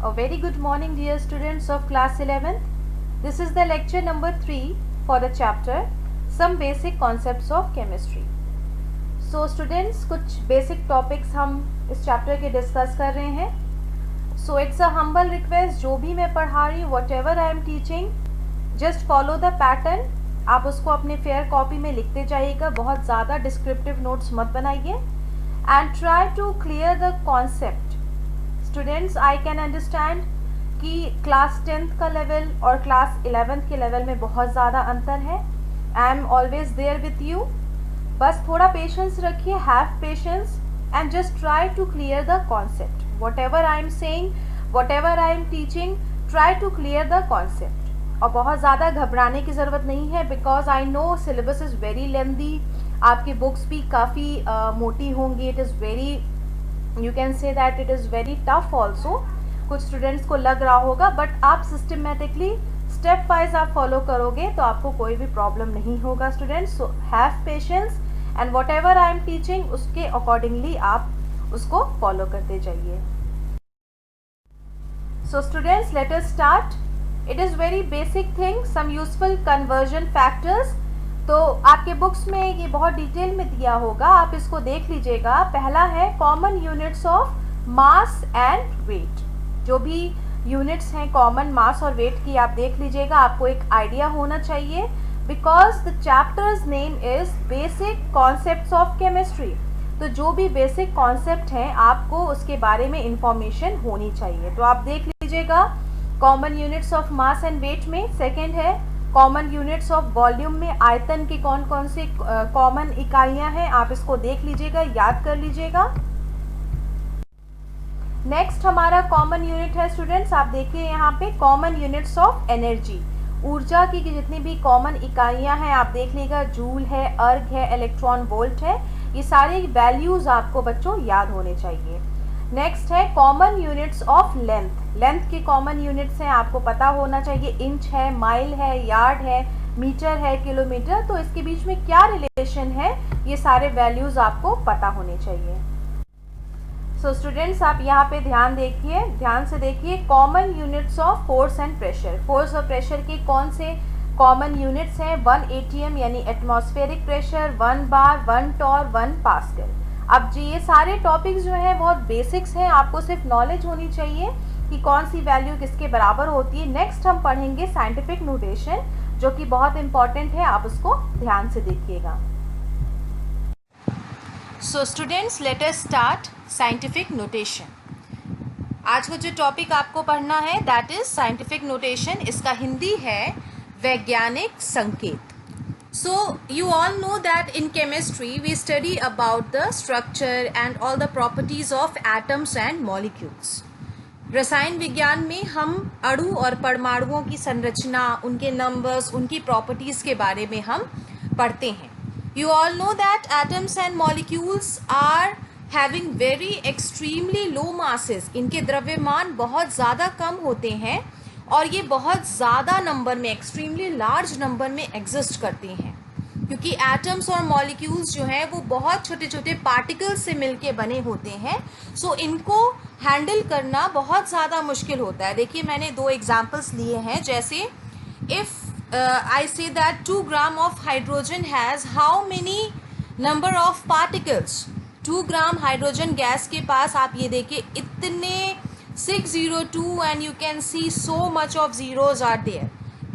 A very good morning dear students of class 11th. This is the lecture number 3 for the chapter Some Basic Concepts of Chemistry. So students, कुछ basic topics हम इस chapter के discuss कर रहे हैं. So it's a humble request, जो भी मैं पढ़ा रही हूँ, whatever I am teaching, just follow the pattern. आप उसको अपने fair copy में लिखते जाइएगा, बहुत ज़्यादा descriptive notes मत बनाइए. And try to clear the concept. Students I can understand कि क्लास 10th का लेवल और क्लास 11th के लेवल में बहुत ज़्यादा अंतर है. I am always there with you. बस थोड़ा पेशेंस रखिए, have patience and just try to clear the concept. Whatever I am saying, whatever I am teaching, try to clear the concept. और बहुत ज़्यादा घबराने की ज़रूरत नहीं है, because I know syllabus is very lengthy. आपकी books भी काफ़ी मोटी होंगी. It is very, you can say that it is very tough also. कुछ स्टूडेंट्स को लग रहा होगा, बट आप सिस्टमेटिकली स्टेप वाइज आप फॉलो करोगे तो आपको कोई भी प्रॉब्लम नहीं होगा students. So have patience and whatever I am teaching उसके अकॉर्डिंगली आप उसको फॉलो करते जाइए. So students, let us start. It is very basic thing, some useful conversion factors. तो आपके बुक्स में ये बहुत डिटेल में दिया होगा, आप इसको देख लीजिएगा. पहला है common units of mass and weight. जो भी यूनिट्स हैं कॉमन मास और वेट की, आप देख लीजिएगा. आपको एक आइडिया होना चाहिए, because the chapters name is basic concepts of chemistry. तो जो भी बेसिक कॉन्सेप्ट हैं आपको उसके बारे में इंफॉर्मेशन होनी चाहिए. तो आप देख लीजिएगा common units of mass and weight में. सेकेंड है कॉमन यूनिट्स ऑफ वॉल्यूम में आयतन की कौन कौन से कॉमन इकाइयां हैं, आप इसको देख लीजिएगा, याद कर लीजिएगा. नेक्स्ट हमारा कॉमन यूनिट है स्टूडेंट्स, आप देखिए यहाँ पे कॉमन यूनिट्स ऑफ एनर्जी. ऊर्जा की जितनी भी कॉमन इकाइयां हैं आप देख लीजिएगा, जूल है, अर्ग है, इलेक्ट्रॉन वोल्ट है. ये सारे वैल्यूज आपको बच्चों याद होने चाहिए. नेक्स्ट है common units of length. Length के कॉमन यूनिट्स हैं, आपको पता होना चाहिए. इंच है, माइल है, यार्ड है, मीटर है, किलोमीटर. तो इसके बीच में क्या रिलेशन है, ये सारे वैल्यूज आपको पता होने चाहिए. सो स्टूडेंट्स, आप यहाँ पे ध्यान देखिए, ध्यान से देखिए. Common units of force and pressure. Force और प्रेशर के कौन से कॉमन यूनिट्स हैं? 1 ATM यानी एटमॉस्फेरिक प्रेशर, 1 बार, 1 टॉर, 1 पास्कल. अब जी ये सारे टॉपिक्स जो हैं बहुत बेसिक्स हैं, आपको सिर्फ नॉलेज होनी चाहिए कि कौन सी वैल्यू किसके बराबर होती है. नेक्स्ट हम पढ़ेंगे साइंटिफिक नोटेशन, जो कि बहुत इंपॉर्टेंट है, आप उसको ध्यान से देखिएगा. सो students, let us start scientific notation. आज का जो टॉपिक आपको पढ़ना है दैट इज साइंटिफिक नोटेशन. इसका हिंदी है वैज्ञानिक संकेत. So you all know that in chemistry we study about the structure and all the properties of atoms and molecules. रसायन विज्ञान में हम अणु और परमाणुओं की संरचना, उनके नंबर्स, उनकी प्रॉपर्टीज़ के बारे में हम पढ़ते हैं. You all know that atoms and molecules are having very extremely low masses. इनके द्रव्यमान बहुत ज़्यादा कम होते हैं और ये बहुत ज़्यादा नंबर में, एक्सट्रीमली लार्ज नंबर में एग्जिस्ट करती हैं, क्योंकि एटम्स और मॉलिक्यूल्स जो हैं वो बहुत छोटे छोटे पार्टिकल्स से मिलके बने होते हैं. सो इनको हैंडल करना बहुत ज़्यादा मुश्किल होता है. देखिए मैंने 2 एग्जांपल्स लिए हैं. जैसे if I say that 2 gram of hydrogen has how many number of particles. 2 gram hydrogen gas के पास आप ये देखिए इतने 602 and you can see so much of zeros are there.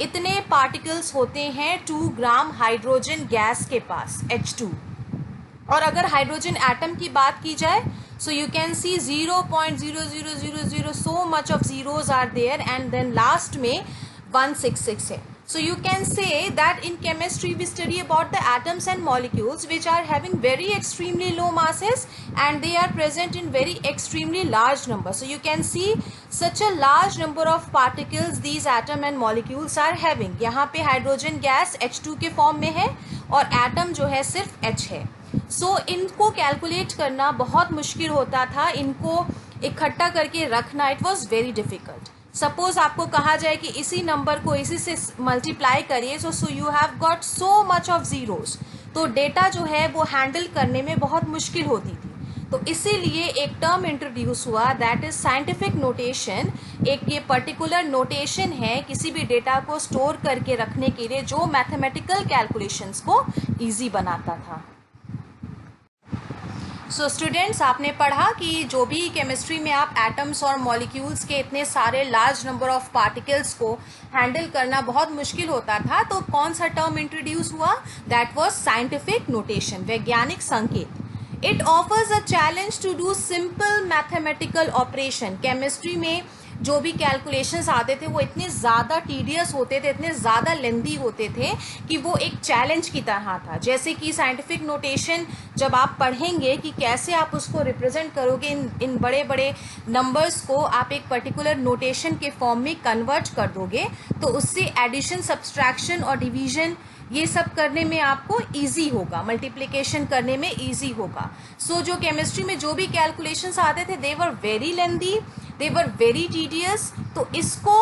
इतने पार्टिकल्स होते हैं 2 ग्राम हाइड्रोजन गैस के पास, H2. और अगर हाइड्रोजन एटम की बात की जाए so you can see 0.0000 so much of zeros are there and then last में 166 है. So you can say that in chemistry we study about the atoms and molecules which are having very extremely low masses and they are present in very extremely large numbers. So you can see such a large number of particles these atom and molecules are having. यहाँ पे hydrogen gas H2 के form में है और atom जो है सिर्फ H है. So इनको कैलकुलेट करना बहुत मुश्किल होता था, इनको इकट्ठा करके रखना, it was very difficult. Suppose आपको कहा जाए कि इसी नंबर को इसी से मल्टीप्लाई करिए, so you have got so much of zeros. तो डेटा जो है वो हैंडल करने में बहुत मुश्किल होती थी. तो इसीलिए एक टर्म इंट्रोड्यूस हुआ दैट इज साइंटिफिक नोटेशन। एक ये पर्टिकुलर नोटेशन है किसी भी डेटा को स्टोर करके रखने के लिए जो मैथमेटिकल कैलकुलेशंस को ईजी बनाता था। सो स्टूडेंट्स, आपने पढ़ा कि जो भी केमिस्ट्री में आप एटम्स और मॉलिक्यूल्स के इतने सारे लार्ज नंबर ऑफ पार्टिकल्स को हैंडल करना बहुत मुश्किल होता था, तो कौन सा टर्म इंट्रोड्यूस हुआ? दैट वाज साइंटिफिक नोटेशन, वैज्ञानिक संकेत। It offers a challenge to do simple mathematical operation. Chemistry में जो भी कैलकुलेशंस आते थे वो इतने ज़्यादा टीडियस होते थे, इतने ज़्यादा लेंदी होते थे कि वो एक चैलेंज की तरह था। जैसे कि साइंटिफिक नोटेशन जब आप पढ़ेंगे कि कैसे आप उसको रिप्रेजेंट करोगे, इन बड़े बड़े नंबर्स को आप एक पर्टिकुलर नोटेशन के फॉर्म में कन्वर्ट कर दोगे, तो उससे एडिशन, सब्सट्रैक्शन और डिवीजन ये सब करने में आपको इजी होगा, मल्टीप्लिकेशन करने में इजी होगा। सो जो केमिस्ट्री में जो भी कैलकुलेशंस आते थे they were very lengthy, they were very tedious. तो इसको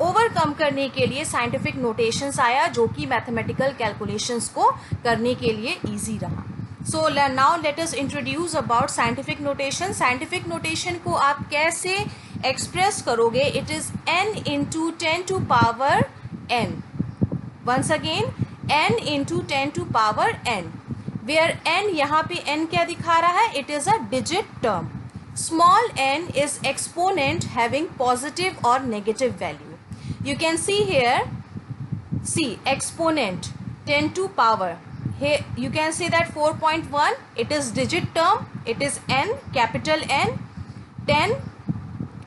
ओवरकम करने के लिए साइंटिफिक नोटेशंस आया जो कि मैथमेटिकल कैलकुलेशंस को करने के लिए इजी रहा। So now let us introduce about scientific notation. Scientific notation को आप कैसे एक्सप्रेस करोगे? It is n into 10 to power n। Once again n into 10 to power n, where n यहाँ पे n क्या दिखा रहा है? It is a digit term. Small n is exponent having positive or negative value. You can see here, see exponent 10 to power. Here you can see that 4.1, it is digit term, it is n, capital N, 10,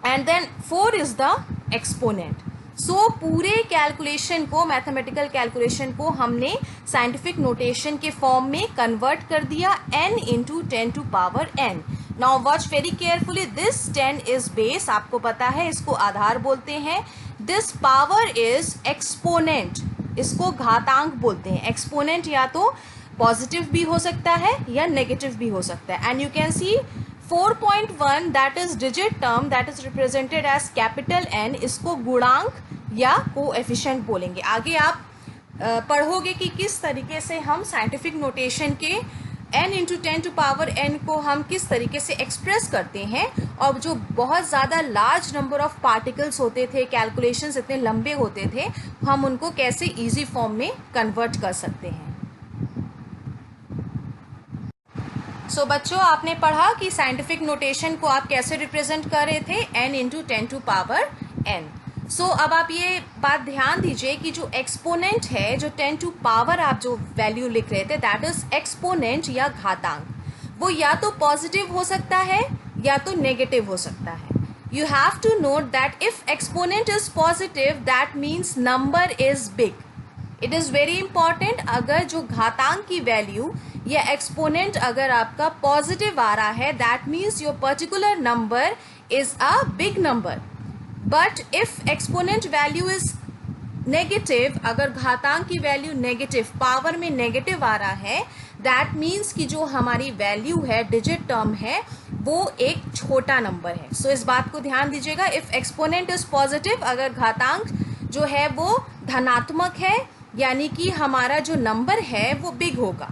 and then 4 is the exponent. So पूरे calculation को, mathematical calculation को हमने scientific notation के form में convert कर दिया, n into 10 to power n. Now watch very carefully, this 10 is base, आपको पता है इसको आधार बोलते हैं। दिस पावर इज एक्सपोनेंट, इसको घातांक बोलते हैं। एक्सपोनेंट या तो पॉजिटिव भी हो सकता है या नेगेटिव भी हो सकता है। And you can see 4.1 that is digit term, that is represented as capital N, इसको गुणांक या कोएफिशिएंट बोलेंगे। आगे आप पढ़ोगे कि किस तरीके से हम साइंटिफिक नोटेशन के n into 10 to power n को हम किस तरीके से एक्सप्रेस करते हैं, और जो बहुत ज़्यादा लार्ज नंबर ऑफ पार्टिकल्स होते थे, कैलकुलेशंस इतने लंबे होते थे, हम उनको कैसे इजी फॉर्म में कन्वर्ट कर सकते हैं। सो बच्चों, आपने पढ़ा कि साइंटिफिक नोटेशन को आप कैसे रिप्रेजेंट कर रहे थे, n into 10 to power n। So अब आप ये बात ध्यान दीजिए कि जो एक्सपोनेंट है, जो 10 टू पावर आप जो वैल्यू लिख रहे थे, दैट इज एक्सपोनेंट या घातांक। वो या तो पॉजिटिव हो सकता है या तो नेगेटिव हो सकता है। You have to note that if exponent is positive that means number is big. It is very important, अगर जो घातांक की वैल्यू या एक्सपोनेंट अगर आपका पॉजिटिव आ रहा है, that means your particular number is a big number. But if exponent value is negative, अगर घातांक की वैल्यू नेगेटिव, पावर में नेगेटिव आ रहा है, दैट मीन्स कि जो हमारी वैल्यू है, डिजिट टर्म है, वो एक छोटा नंबर है। सो इस बात को ध्यान दीजिएगा, इफ एक्सपोनेंट इज पॉजिटिव, अगर घातांक जो है वो धनात्मक है, यानी कि हमारा जो नंबर है वो बिग होगा।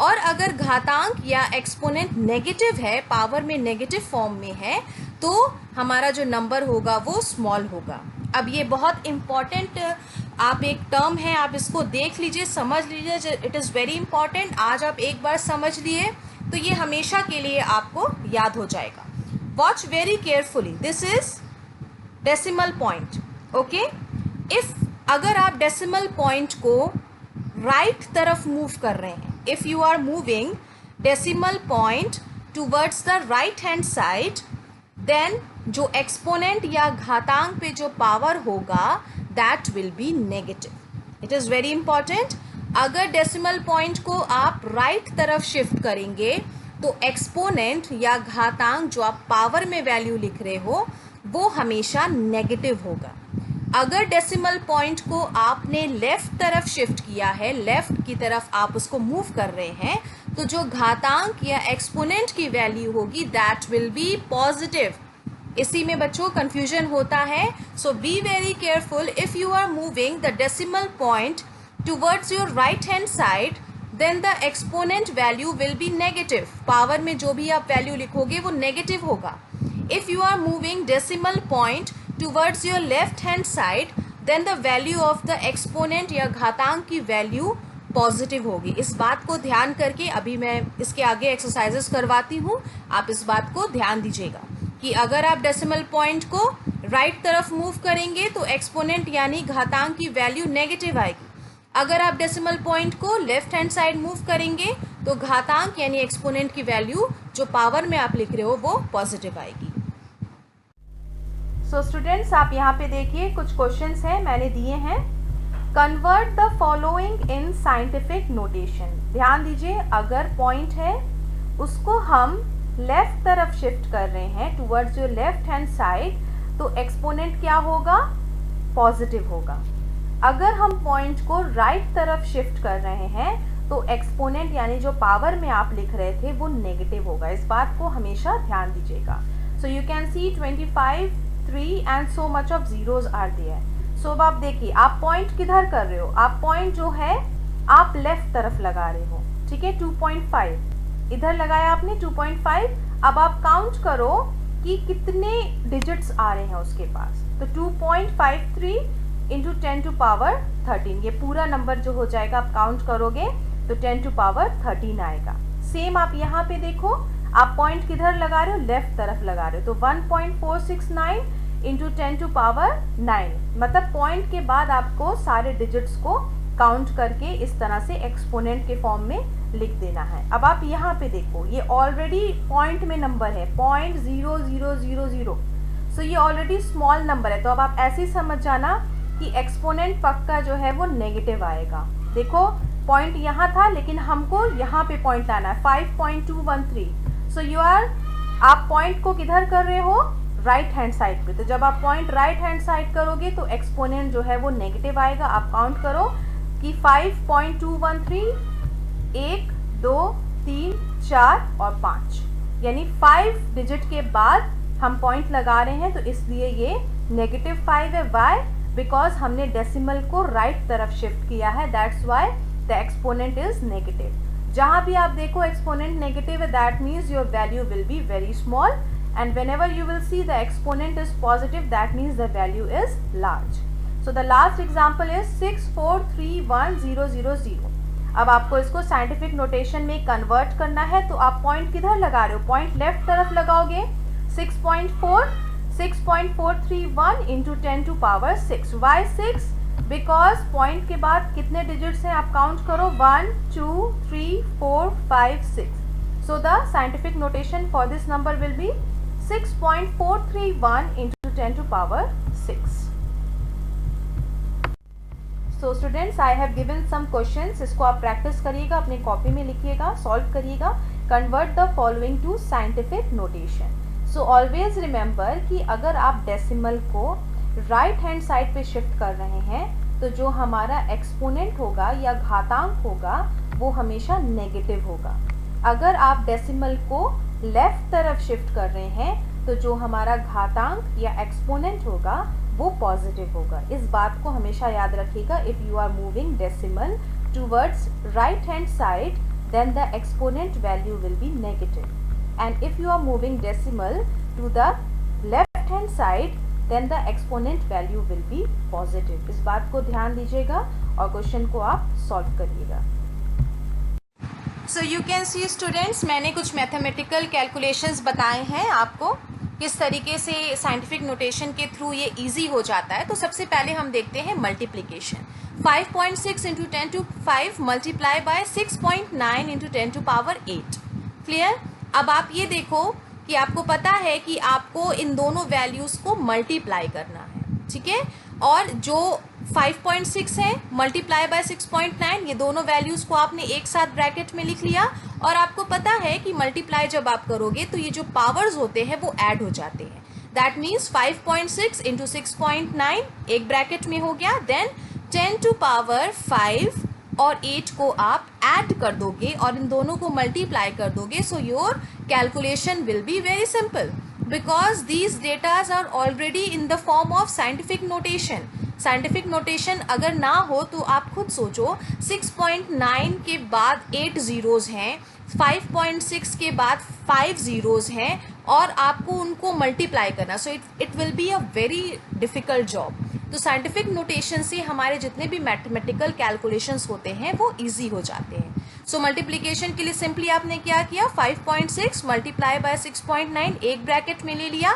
और अगर घातांक या एक्सपोनेंट नेगेटिव है, पावर में नेगेटिव फॉर्म में है, तो हमारा जो नंबर होगा वो स्मॉल होगा। अब ये बहुत इम्पॉर्टेंट आप एक टर्म है, आप इसको देख लीजिए, समझ लीजिए, इट इज़ वेरी इंपॉर्टेंट। आज आप एक बार समझ लिए तो ये हमेशा के लिए आपको याद हो जाएगा। Watch very carefully, this is decimal point, okay. If अगर आप डेसिमल पॉइंट को राइट तरफ मूव कर रहे हैं, if you are moving decimal point towards the right hand side, then जो एक्सपोनेंट या घातांक पे जो पावर होगा that will be negative. It is very important, अगर डेसिमल पॉइंट को आप राइट तरफ शिफ्ट करेंगे तो एक्सपोनेंट या घातांक जो आप पावर में वैल्यू लिख रहे हो वो हमेशा नेगेटिव होगा। अगर डेसिमल पॉइंट को आपने लेफ्ट तरफ शिफ्ट किया है, लेफ्ट की तरफ आप उसको मूव कर रहे हैं, तो जो घातांक या एक्सपोनेंट की वैल्यू होगी दैट विल बी पॉजिटिव। इसी में बच्चों कंफ्यूजन होता है, so be very careful. If you are moving the decimal point towards your right hand side, then the exponent value will be negative. Power में जो भी आप वैल्यू लिखोगे वो नेगेटिव होगा. If you are moving decimal point towards your left hand side, then the value of the exponent या घातांक की वैल्यू पॉजिटिव होगी. इस बात को ध्यान करके अभी मैं इसके आगे एक्सरसाइजेस करवाती हूँ. आप इस बात को ध्यान दीजिएगा कि अगर आप डेसिमल पॉइंट को राइट तरफ मूव करेंगे तो एक्सपोनेंट यानी घातांक की वैल्यू नेगेटिव आएगी. अगर आप डेसिमल पॉइंट को लेफ्ट हैंड साइड मूव करेंगे तो घातांक यानी एक्सपोनेंट की वैल्यू जो पावर में आप लिख रहे हो वो पॉजिटिव आएगी. सो स्टूडेंट्स, आप यहाँ पे देखिए कुछ क्वेश्चंस हैं मैंने दिए हैं. Convert the following in scientific notation. ध्यान दीजिए, अगर पॉइंट है उसको हम लेफ्ट तरफ शिफ्ट कर रहे हैं towards your left hand side, तो एक्सपोनेंट क्या होगा? पॉजिटिव होगा. अगर हम पॉइंट को राइट तरफ शिफ्ट कर रहे हैं तो एक्सपोनेंट यानी जो पावर में आप लिख रहे थे वो नेगेटिव होगा. इस बात को हमेशा ध्यान दीजिएगा. So you can see 25, 3 and so much of zeros are there. So अब आप देखिए, आप पॉइंट किधर कर रहे हो? आप पॉइंट जो है आप लेफ्ट तरफ लगा रहे हो. ठीक है, 2.5 इधर लगाया आपने, 2.5. अब आप काउंट करो कि कितने डिजिट्स आ रहे हैं उसके पास. तो 2.53 इंटू 10 टू पावर 13, ये पूरा नंबर जो हो जाएगा आप काउंट करोगे तो 10 टू पावर 13 आएगा. सेम आप यहाँ पे देखो, आप पॉइंट किधर लगा रहे हो? लेफ्ट तरफ लगा रहे हो. तो 1.469 इंटू 10 टू पावर 9, मतलब पॉइंट के बाद आपको सारे डिजिट्स को काउंट करके इस तरह से एक्सपोनेंट के फॉर्म में लिख देना है. अब आप यहाँ पे देखो, ये ऑलरेडी पॉइंट में नंबर है 0.0000. सो ये ऑलरेडी स्मॉल नंबर है. तो अब आप ऐसे ही समझ जाना कि एक्सपोनेंट पक्का जो है वो नेगेटिव आएगा. देखो, पॉइंट यहाँ था लेकिन हमको यहाँ पे पॉइंट लाना है 5.213. सो यू आर, आप पॉइंट को किधर कर रहे हो? राइट हैंड साइड पे. तो जब आप पॉइंट राइट हैंड साइड करोगे तो एक्सपोनेंट जो है वो नेगेटिव आएगा. आप काउंट करो कि 5.213, 1, 2, 3, 4 और 5, यानी 5 डिजिट के बाद हम पॉइंट लगा रहे हैं, तो इसलिए ये -5 है. वाई? बिकॉज हमने डेसिमल को राइट तरफ शिफ्ट किया है. That's why the exponent is negative. जहाँ भी आप देखो एक्सपोनेंट नेगेटिव है, that means your value will be very small. And whenever you will see the exponent is positive, that means the value is large. So the last example is 6431000. अब आपको इसको scientific notation में convert करना है, तो आप point किधर लगा रहे हो? पॉइंट लेफ्ट तरफ लगाओगे. 6.431 into 10 to power 6. Why 6? Because point के बाद कितने डिजिट्स हैं आप काउंट करो. 1, 2, 3, 4, 5, 6. So the scientific notation for this number will be 6.431 into 10 to power 6. So students, I have given some questions. इसको आप प्रैक्टिस करिएगा, अपने कॉपी में लिखिएगा, सॉल्व करिएगा. Convert the following to scientific notation. So always remember कि अगर आप डेसिमल को राइट हैंड साइड पे शिफ्ट कर रहे हैं तो जो हमारा एक्सपोनेंट होगा या घातांक होगा वो हमेशा नेगेटिव होगा. अगर आप डेसिमल को लेफ्ट तरफ शिफ्ट कर रहे हैं तो जो हमारा घातांक या एक्सपोनेंट होगा वो पॉजिटिव होगा. इस बात को हमेशा याद रखिएगा. If you are moving decimal towards right hand side, then the exponent value will be negative. And if you are moving decimal to the left hand side, then the exponent value will be positive. इस बात को ध्यान दीजिएगा और question को आप solve करिएगा. सो you can C students, मैंने कुछ मैथमेटिकल कैलकुलेशंस बताए हैं आपको किस तरीके से साइंटिफिक नोटेशन के थ्रू ये इजी हो जाता है. तो सबसे पहले हम देखते हैं multiplication. 5.6 into 10 to 5 multiply by 6.9 into 10 to power 8. Clear? अब आप ये देखो कि आपको पता है कि आपको इन दोनों वैल्यूज़ को मल्टीप्लाई करना है. ठीक है, और जो 5.6 है मल्टीप्लाई बाय 6.9, ये दोनों वैल्यूज़ को आपने एक साथ ब्रैकेट में लिख लिया. और आपको पता है कि मल्टीप्लाई जब आप करोगे तो ये जो पावर्स होते हैं वो ऐड हो जाते हैं. दैट मीन्स 5.6 इंटू 6.9 एक ब्रैकेट में हो गया. देन 10 टू पावर 5 और 8 को आप ऐड कर दोगे और इन दोनों को मल्टीप्लाई कर दोगे. So your calculation will be very simple because these datas are already in the form of scientific notation. Scientific notation अगर ना हो तो आप खुद सोचो, 6.9 के बाद 8 ज़ीरोज़ हैं, 5.6 के बाद 5 ज़ीरोज़ हैं और आपको उनको मल्टीप्लाई करना, सो it will be a very difficult job. तो साइंटिफिक नोटेशन से हमारे जितने भी मैथमेटिकल कैलकुलेशंस होते हैं वो इजी हो जाते हैं। सो मल्टीप्लिकेशन के लिए सिंपली आपने क्या किया, 5.6 मल्टीप्लाई बाय 6.9 एक ब्रैकेट में ले लिया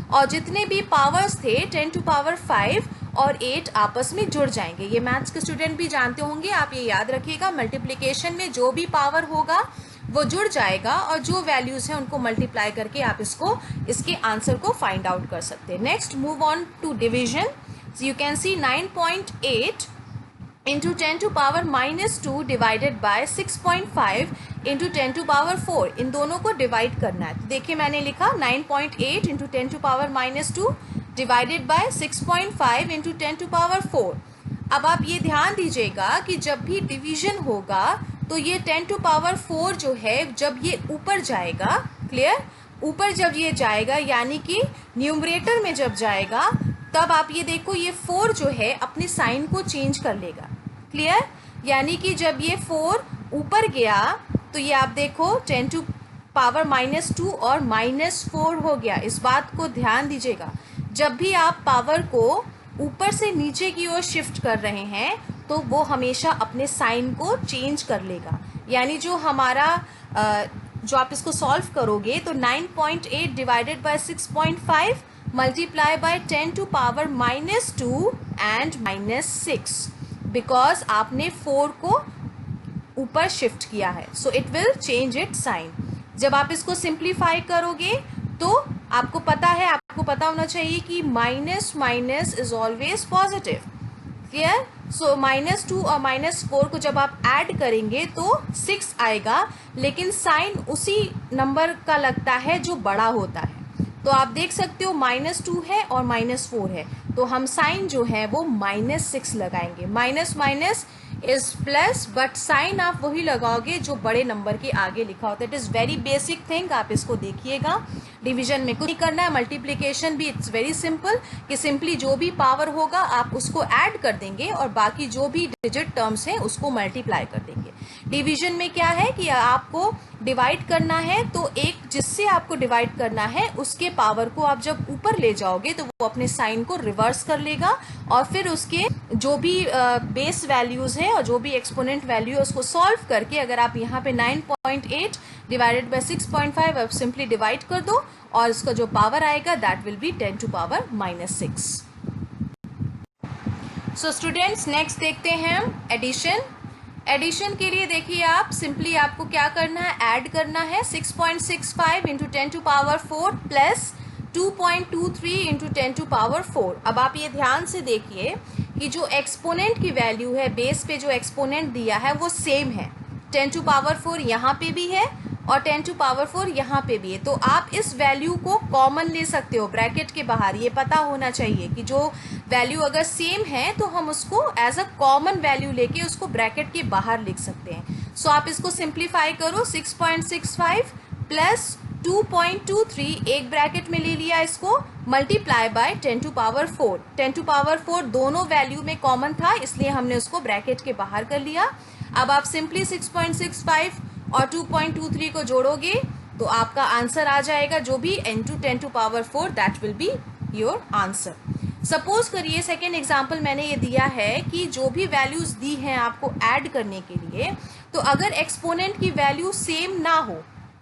और जितने भी पावर्स थे 10 टू पावर 5 और 8 आपस में जुड़ जाएंगे। ये मैथ्स के स्टूडेंट भी जानते होंगे, आप ये याद रखिएगा, मल्टीप्लिकेशन में जो भी पावर होगा वो जुड़ जाएगा और जो वैल्यूज़ हैं उनको मल्टीप्लाई करके आप इसके आंसर को फाइंड आउट कर सकते हैं। Next move on to division. You can see 9.8 into 10 to power minus 2 divided by 6.5 into 10 to power 4, इन दोनों को डिवाइड करना है। तो देखिए मैंने लिखा 9.8 into 10 to power minus 2 divided by 6.5 into 10 to power 4। अब आप ये ध्यान दीजिएगा कि जब भी डिवीजन होगा तो ये 10 to power 4 जो है जब ये ऊपर जाएगा, क्लियर, ऊपर जब ये जाएगा यानी कि न्यूमरेटर में जब जाएगा तब आप ये देखो ये 4 जो है अपने साइन को चेंज कर लेगा, क्लियर, यानी कि जब ये 4 ऊपर गया तो ये आप देखो 10 टू पावर माइनस 2 और -4 हो गया। इस बात को ध्यान दीजिएगा, जब भी आप पावर को ऊपर से नीचे की ओर शिफ्ट कर रहे हैं तो वो हमेशा अपने साइन को चेंज कर लेगा। यानी जो हमारा जो आप इसको सॉल्व करोगे तो 9.8 divided by 6.5 multiply by 10 to power -2 and -6, because आपने 4 को ऊपर शिफ्ट किया है, so it will change it sign. जब आप इसको सिंप्लीफाई करोगे तो आपको पता होना चाहिए कि minus minus is always positive, clear. So -2 और -4 को जब आप ऐड करेंगे तो 6 आएगा, लेकिन साइन उसी नंबर का लगता है जो बड़ा होता है। तो आप देख सकते हो -2 है और -4 है, तो हम साइन जो है वो -6 लगाएंगे। Minus minus is plus, but sign आप वही लगाओगे जो बड़े नंबर के आगे लिखा होता है। It is very basic thing, आप इसको देखिएगा। डिवीजन में कुछ नहीं करना है, मल्टीप्लिकेशन भी इट्स वेरी सिंपल कि सिंपली जो भी पावर होगा आप उसको ऐड कर देंगे और बाकी जो भी डिजिट टर्म्स हैं उसको मल्टीप्लाई कर देंगे। डिवीजन में क्या है कि आपको डिवाइड करना है, तो एक जिससे आपको डिवाइड करना है उसके पावर को आप जब ऊपर ले जाओगे तो वो अपने साइन को रिवर्स कर लेगा और फिर उसके जो भी बेस वैल्यूज़ हैं और जो भी एक्सपोनेंट वैल्यू है उसको सॉल्व करके अगर आप यहाँ पे 9.8 डिवाइडेड बाय 6.5 आप सिंपली डिवाइड कर दो और इसका जो पावर आएगा that will be 10 to power -6। So students next देखते हैं हम एडिशन। एडिशन के लिए देखिए आप सिंपली आपको क्या करना है, ऐड करना है 6.65 into 10 to power 4 plus 2.23 into 10 to power 4। अब आप ये ध्यान से देखिए कि जो एक्सपोनेंट की वैल्यू है, बेस पे जो एक्सपोनेंट दिया है वो सेम है। 10 टू पावर 4 यहाँ पे भी है और 10 टू पावर 4 यहाँ पे भी है, तो आप इस वैल्यू को कॉमन ले सकते हो ब्रैकेट के बाहर। ये पता होना चाहिए कि जो वैल्यू अगर सेम है तो हम उसको एज अ कॉमन वैल्यू लेके उसको ब्रैकेट के बाहर लिख सकते हैं। सो आप इसको सिंप्लीफाई करो, 6.65 प्लस 2.23 एक ब्रैकेट में ले लिया, इसको multiply by 10 to power 4। 10 to power 4 दोनों वैल्यू में कॉमन था इसलिए हमने उसको ब्रैकेट के बाहर कर लिया। अब आप सिंपली 6.65 और 2.23 को जोड़ोगे तो आपका आंसर आ जाएगा जो भी n2 10 to power 4 that will be your answer. Suppose करिए सेकेंड एग्जाम्पल मैंने ये दिया है कि जो भी वैल्यूज दी हैं आपको ऐड करने के लिए, तो अगर एक्सपोनेंट की वैल्यू सेम ना हो,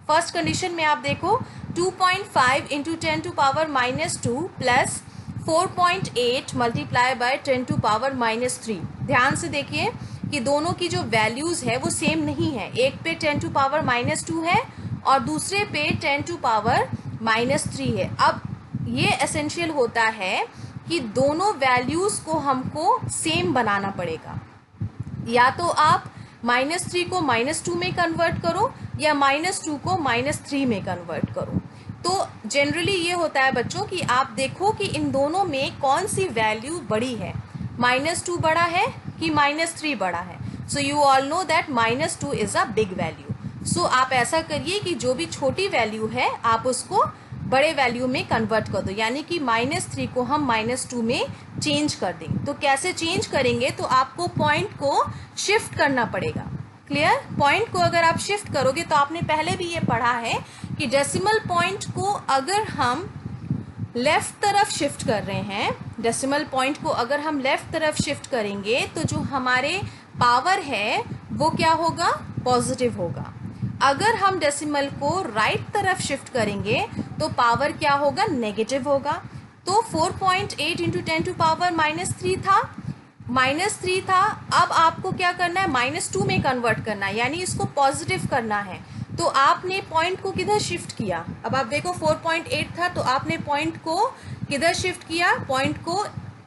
फर्स्ट कंडीशन में आप देखो 2.5 into 10 to power -2 plus 4.8 multiply by 10 to power -3। ध्यान से देखिए कि दोनों की जो वैल्यूज़ है वो सेम नहीं है, एक पे 10 टू पावर -2 है और दूसरे पे 10 टू पावर -3 है। अब ये एसेंशियल होता है कि दोनों वैल्यूज़ को हमको सेम बनाना पड़ेगा। या तो आप -3 को -2 में कन्वर्ट करो या -2 को -3 में कन्वर्ट करो। तो जनरली ये होता है बच्चों कि आप देखो कि इन दोनों में कौन सी वैल्यू बड़ी है, -2 बड़ा है कि -3 बड़ा है। So you all know that -2 is a big value. So आप ऐसा करिए कि जो भी छोटी वैल्यू है आप उसको बड़े वैल्यू में कन्वर्ट कर दो, यानी कि -3 को हम -2 में चेंज कर दें। तो कैसे चेंज करेंगे, तो आपको पॉइंट को शिफ्ट करना पड़ेगा। क्लियर? पॉइंट को अगर आप शिफ्ट करोगे तो आपने पहले भी ये पढ़ा है कि डेसिमल पॉइंट को अगर हम लेफ्ट तरफ शिफ्ट कर रहे हैं, डेसिमल पॉइंट को अगर हम लेफ्ट तरफ शिफ्ट करेंगे तो जो हमारे पावर है वो क्या होगा, पॉजिटिव होगा। अगर हम डेसिमल को राइट तरफ शिफ्ट करेंगे तो पावर क्या होगा, नेगेटिव होगा। तो 4.8 इंटू 10 टू पावर -3 था, -3 था। अब आपको क्या करना है, -2 में कन्वर्ट करना है, यानी इसको पॉजिटिव करना है। तो आपने पॉइंट को किधर शिफ्ट किया, अब आप देखो 4.8 था तो आपने पॉइंट को किधर शिफ्ट किया, पॉइंट को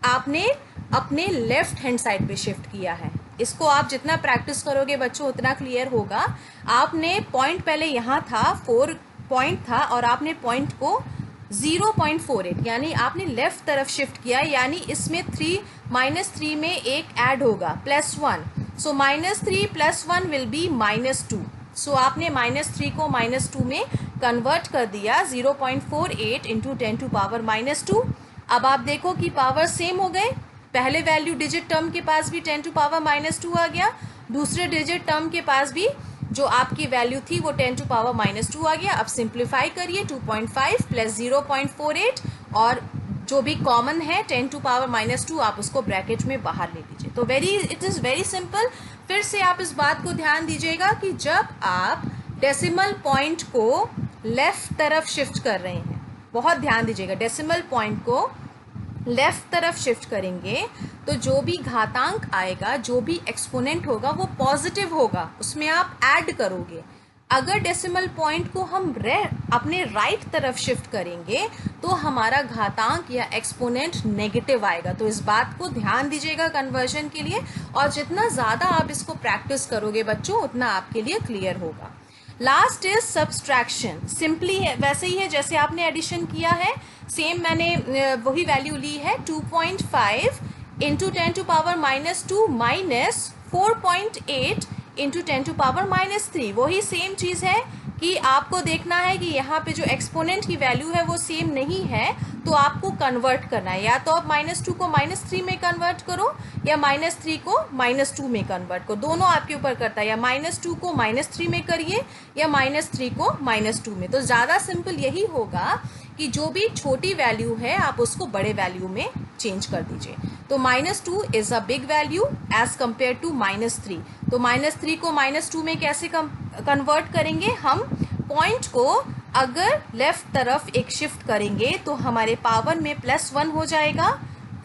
आपने अपने लेफ्ट हैंड साइड पे शिफ्ट किया है। इसको आप जितना प्रैक्टिस करोगे बच्चों उतना क्लियर होगा। आपने पॉइंट पहले यहाँ था 4 पॉइंट था और आपने पॉइंट को 0.48 यानी आपने लेफ्ट तरफ शिफ्ट किया, यानी इसमें -3 में एक ऐड होगा +1, सो -3 + 1 विल बी -2। सो आपने -3 को -2 में कन्वर्ट कर दिया, 0.48 इंटू 10 टू पावर -2। अब आप देखो कि पावर सेम हो गए, पहले वैल्यू डिजिट टर्म के पास भी 10 टू पावर -2 आ गया, दूसरे डिजिट टर्म के पास भी जो आपकी वैल्यू थी वो 10 टू पावर -2 आ गया। अब सिंप्लीफाई करिए, 2.5 + 0.48 और जो भी कॉमन है 10 टू पावर -2 आप उसको ब्रैकेट में बाहर ले लीजिए। तो इट इज़ वेरी सिंपल। फिर से आप इस बात को ध्यान दीजिएगा कि जब आप डेसिमल पॉइंट को लेफ्ट तरफ शिफ्ट कर रहे हैं, बहुत ध्यान दीजिएगा, डेसिमल पॉइंट को लेफ्ट तरफ शिफ्ट करेंगे तो जो भी घातांक आएगा, जो भी एक्सपोनेंट होगा वो पॉजिटिव होगा, उसमें आप ऐड करोगे। अगर डेसिमल पॉइंट को हम अपने राइट तरफ शिफ्ट करेंगे तो हमारा घातांक या एक्सपोनेंट नेगेटिव आएगा। तो इस बात को ध्यान दीजिएगा कन्वर्जन के लिए, और जितना ज़्यादा आप इसको प्रैक्टिस करोगे बच्चों उतना आपके लिए क्लियर होगा। Last is subtraction. सिंपली है, वैसे ही है जैसे आपने एडिशन किया है, सेम मैंने वही वैल्यू ली है, 2.5 into 10 to power -2 minus 4.8 into 10 to power -3। वही सेम चीज़ है कि आपको देखना है कि यहाँ पे जो एक्सपोनेंट की वैल्यू है वो सेम नहीं है, तो आपको कन्वर्ट करना है। या तो आप -2 को -3 में कन्वर्ट करो या -3 को -2 में कन्वर्ट करो, दोनों आपके ऊपर करता है। या -2 को -3 में करिए या -3 को -2 में। तो ज़्यादा सिंपल यही होगा कि जो भी छोटी वैल्यू है आप उसको बड़े वैल्यू में चेंज कर दीजिए। तो -2 is a big value as compare to -3। तो -3 को -2 में कैसे कन्वर्ट करेंगे, हम पॉइंट को अगर लेफ्ट तरफ एक शिफ्ट करेंगे तो हमारे पावर में +1 हो जाएगा।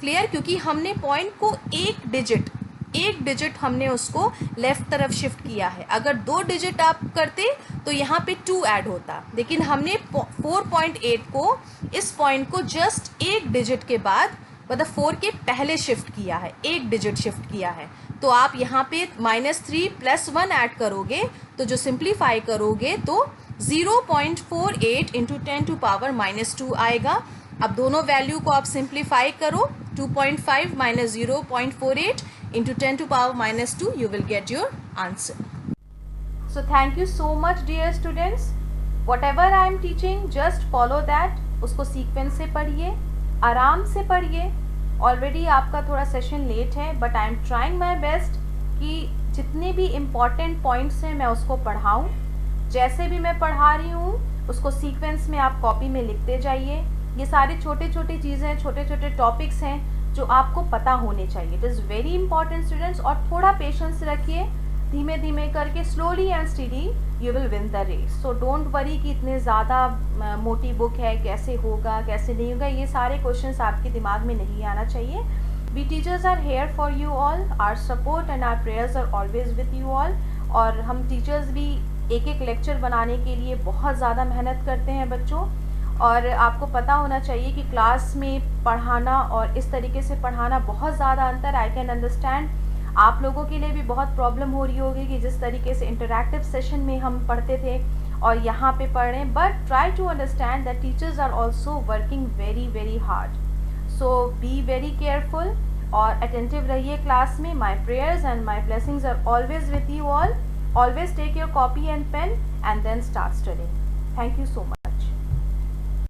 क्लियर? क्योंकि हमने पॉइंट को एक डिजिट हमने उसको लेफ्ट तरफ शिफ्ट किया है। अगर 2 डिजिट आप करते तो यहाँ पे 2 ऐड होता, लेकिन हमने 4.8 को, इस पॉइंट को जस्ट एक डिजिट के बाद, मतलब 4 के पहले शिफ्ट किया है, एक डिजिट शिफ्ट किया है। तो आप यहाँ पे -3 + 1 ऐड करोगे तो जो सिंप्लीफाई करोगे तो 0.48 इंटू 10 टू पावर -2 आएगा। अब दोनों वैल्यू को आप सिंप्लीफाई करो, 2.5 minus 0.48 into 10 to power -2, you will get your answer. So thank you so much dear students. Whatever I am teaching, just follow that. उसको सीक्वेंस से पढ़िए, आराम से पढ़िए। ऑलरेडी आपका थोड़ा सेशन लेट है, but I am trying my best कि जितने भी इम्पॉर्टेंट पॉइंट्स हैं मैं उसको पढ़ाऊँ। जैसे भी मैं पढ़ा रही हूँ उसको सीक्वेंस में आप कॉपी में लिखते जाइए। ये सारी छोटी छोटी चीज़ें, छोटे छोटे टॉपिक्स हैं जो आपको पता होने चाहिए। It is very important students. और थोड़ा पेशेंस रखिए, धीमे धीमे करके slowly and study you will win the race. So don't worry कि इतने ज़्यादा मोटी बुक है, कैसे होगा कैसे नहीं होगा, ये सारे क्वेश्चंस आपके दिमाग में नहीं आना चाहिए। We teachers are here for you all, our support and our prayers are always with you all. और हम टीचर्स भी एक एक लेक्चर बनाने के लिए बहुत ज़्यादा मेहनत करते हैं बच्चों। और आपको पता होना चाहिए कि क्लास में पढ़ाना और इस तरीके से पढ़ाना बहुत ज़्यादा अंतर। आई कैन अंडरस्टैंड आप लोगों के लिए भी बहुत प्रॉब्लम हो रही होगी कि जिस तरीके से इंटरैक्टिव सेशन में हम पढ़ते थे और यहाँ पे पढ़ रहे हैं, but try to understand that teachers are also working very very hard. So be very careful और अटेंटिव रहिए क्लास में। My prayers and my blessings are always with you all. Always take your copy and pen and then start studying. Thank you so much.